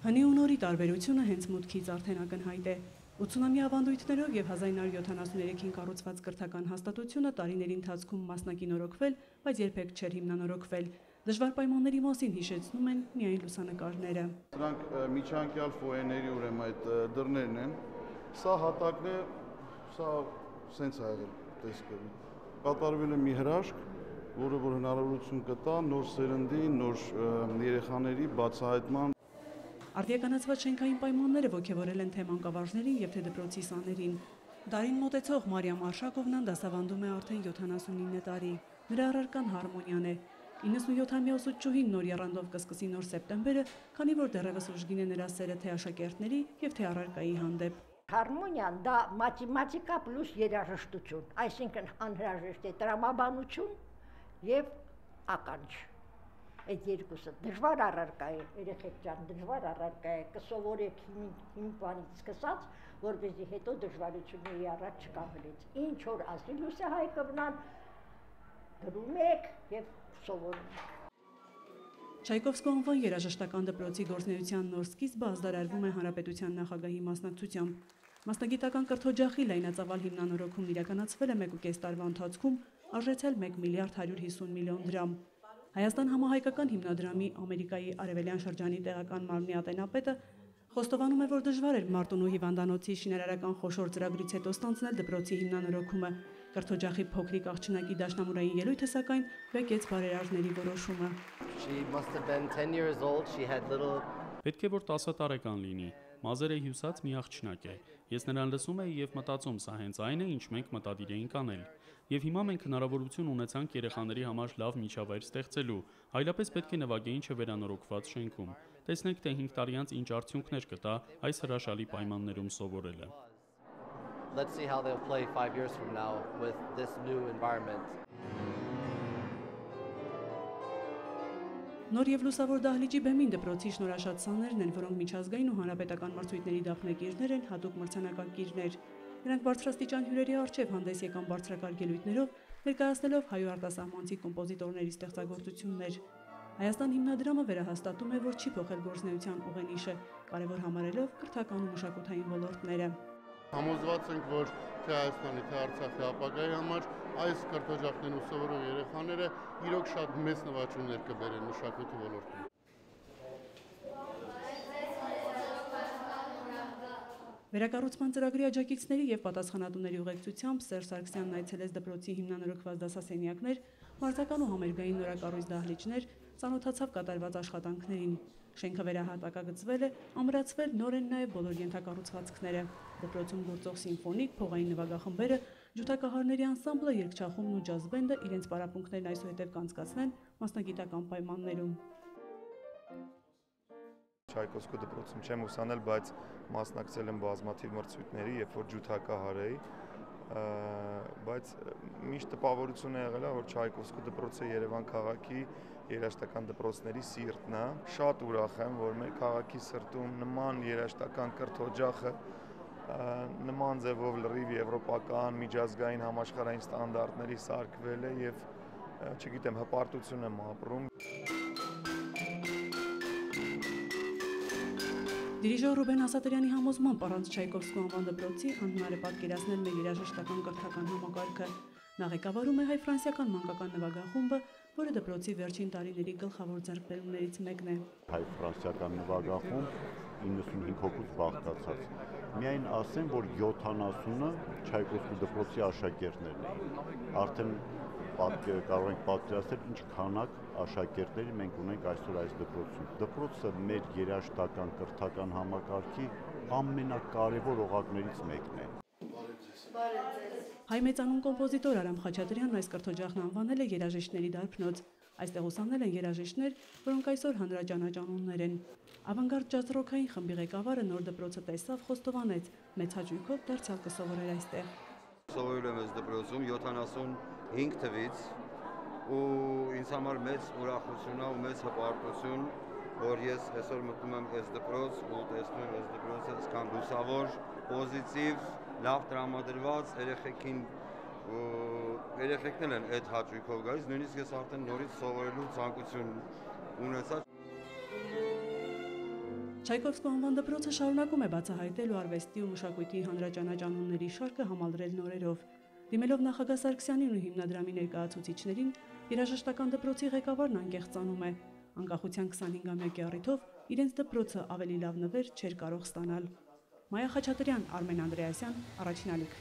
Հնի ու նորի տարբերությունը հենց մուտքից արդեն ակնհայտ է։ 80-ամյա ավանդույթներով եւ 1973-ին կառուցված կրթական հաստատությունը տարիների ընթացքում մասնակինորոգվել, բայց երբեք չէր հիմնանորոգվել։ Դժվար պայմանների մասին հիշեցնում են միայն լուսանկարները։ Սրանք միջանկյալ ֆոյեների ուրեմն այդ դռներն են։ Սա հատակն է, սա սենց ա եղել տեսքը։ Կատարվել է մի հրաշք, որը որ հնարավորություն կտա նոր սերնդի, նոր երեխաների բացահայտման։ Արդիականացված շենքային պայմանները ոգևորել են թե մանկավարժներին եւ թե դպրոցի սաներին։ Դարին մոտեցող Մարիամ Արշակովնան դասավանդում է արդեն 79 տարի։ Նրա առարկան հարմոնիան է։ 97-ամյա ուսուցչուհին նոր եռանդով կսկսի նոր սեպտեմբերը, քանի որ դեռևս ուժգին է նրա սերը թե աշակերտների եւ թե առարկայի հանդեպ։ Հարմոնիան դա մաթեմատիկա պլյուս երաժշտություն, այսինքն անհրաժեշտ է տրամաբանություն եւ ականջ։ Այդ երկուսը դժվար առարկա է, երեխեք ջան, դժվար առարկա է, կսովորեք հիմ բանից սկսած, որպեսզի հետո դժվարությունների առաջ չկանգնեք։ Ինչ որ ասի Լուսե Հայկովնան, գրում եք եւ սովորում եք։ Չայկովսկու անվան երաժշտական դպրոցի գործունեության նոր սկիզբը ազդարարվում է Հանրապետության նախագահի մասնակցությամբ։ Մասնագիտական կրթօջախի լայնածավալ հիմնանորոգումն իրականացվել է 1.5 տարվա ընթացքում, արժեցել 1 միլիարդ 150 միլիոն դրամ։ Հայաստան համահայկական հիմնադրամի Ամերիկայի արևելյան շրջանի տեղական մարմնի ատենապետը խոստովանում է, որ դժվար էր Մարտունու հիվանդանոցի շինարարական խոշոր ծրագրից հետո ստանձնել դպրոցի հիմնանորոգումը։ Կրթօջախի փոքրիկ աղջնակի դաշնամուրային ելույթը սակայն վեկեց բարերարների որոշումը։ Պետք է որ 10 տարեկան լինի։ Մազերը հյուսած մի աղջնակ է։ Ես նրան լսում էի եւ մտածում, սա հենց այն է, ինչ մենք մտադիր էինք անել։ Եվ հիմա մենք հնարավորություն ունեցանք երեխաների համար լավ միջավայր ստեղծելու, այլապես պետք է նվագեին չվերանորոգված շենքում։ Տեսնենք, թե 5 տարի անց ինչ արդյունքներ կտա այս հրաշալի պայմաններում սովորելը։ Let's see how they'll play 5 years from now with this new environment. Նոր եւ լուսավոր դահլիճի բեմին դպրոցի շնորհաշատ սաներն են, որոնք միջազգային ու հանրապետական մրցույթների դափնեկիրներ են, հատուկ մրցանակակիրներ։ Նրանք բարձրաստիճան հյուրերի առջև հանդես եկան բարձրակարգ ելույթներով, ներկայացնելով հայ ու արտասահմանցի կոմպոզիտորների ստեղծագործություններ։ Հայաստան հիմնադրամը վերահաստատում է, որ չի փոխել գործունեության ուղենիշը, կարևոր համարելով կրթական ու մշակութային ոլորտները։ Համոզված ենք, որ թե Հայաստանի, թե Արցախի ապագայի համար այս կրթօջախներն ուսուցողող երեխաները իրոք շատ մեծ նվաճումներ կբերեն մշակույթի ոլորտում։ Վերակառուցման ծրագրի աջակիցների եւ պատասխանատուների ուղեկցությամբ Սերժ Սարգսյանն այցելեց դպրոցի հիմնանորոգված դասասենյակներ, մարզական ու համերգային նորակառույց դահլիճներ, ծանոթացավ կատարված աշխատանքներին։ Շենքը վերահատակագծվել է, ամրացվել նոր են նաեւ բոլոր ենթակառուցվածքները։ Դպրոցում գործող սիմֆոնիկ, փողային նվագախմբերը, ջութակահարների անսամբլը, երգչախումբն ու ջազ բենդը իրենց պարապմունքներն այսուհետև կանցկացնեն մասնագիտական պայմաններում։ Չայկովսկու դպրոցում չեմ ուսանել, բայց մասնակցել եմ բազմաթիվ մրցույթների, երբ որ ջութակահար էի, բայց միշտ տպավորություն է եղել, որ Չայկովսկու դպրոցը Երևան քաղաքի երաժշտական դպրոցների սիրտն է։ Շատ ուրախ եմ, որ մեր քաղաքի սրտում նման երաժշտական կրթօջախը նման ձևով լրիվ եվրոպական, միջազգային համաշխարհային ստանդարտների սարքվել է եւ չգիտեմ, հպարտություն եմ ապրում։ Դիրիժոր Ռուբեն Ասատրյանի համոզմամբ առանց Չայկովսկու անվան դպրոցի անհնար է պատկերացնել մեր երաժշտական կրթական համակարգը։ Նա ղեկավարում է հայ-ֆրանսիական մանկական նվագախումբը, որը դպրոցի վերջին տարիների գլխավոր ձեռքբերումներից մեկն է։ Հայ-ֆրանսիական նվագախումբ 95 հոգուց բաղկացած։ Միայն ասեմ, որ 70-ը Չայկովսկու դպրոցի աշակերտներն էին։ Արդեն կարող ենք պատկերացնել ինչ քանակ աշակերտների մենք ունենք այսօր այս դպրոցում։ Դպրոցը մեր երաժշտական կրթական համակարգի ամենակարևոր օղակներից մեկն է։ Հայ մեծանուն կոմպոզիտոր Արամ Խաչատրյանն այս կրթօջախն անվանել է երաժիշտների դարբնոց։ Այստեղ ուսանել են երաժիշտներ, որոնք այսօր հանրաճանաչ անուններ են։ Ավանգարդ ջազ ռոքային խմբի ղեկավարը նոր դպրոցը տեսավ, խոստովանեց, մեծ հաճույքով դարձյալ կսովորեր այստեղ։ Սովորել եմ այս դպրոցում 75 թվից ու ինձ համար մեծ ուրախություն ու մեծ հպարտություն, որ ես այսօր մտնում եմ այս դպրոց ու տեսնում եմ այս դպրոցը այսքան լուսավոր, պոզիտիվ, լավ տրամադրված, երեխեքն են այդ հաճույքով գալիս, նույնիսկ ես արդեն նորից սովորելու ցանկություն ունեցա։ Չայկովսկու անվան դպրոցը շարունակում է բացահայտել ու արվեստի ու մշակույթի հանրաճանաչ անունների շարքը համալրել նորերով։ Դիմելով նախագահ Սարգսյանին ու հիմնադրամի ներկայացուցիչներին, երաժշտական դպրոցի ղեկավարն անկեղծանում է, անկախության 25-ամյակի առիթով իրենց դպրոցը ավելի լավ նվեր չէր կարող ստանալ։ Մայա Խաչատրյան, Արմեն Անդրեասյան, Առաջին ալիք։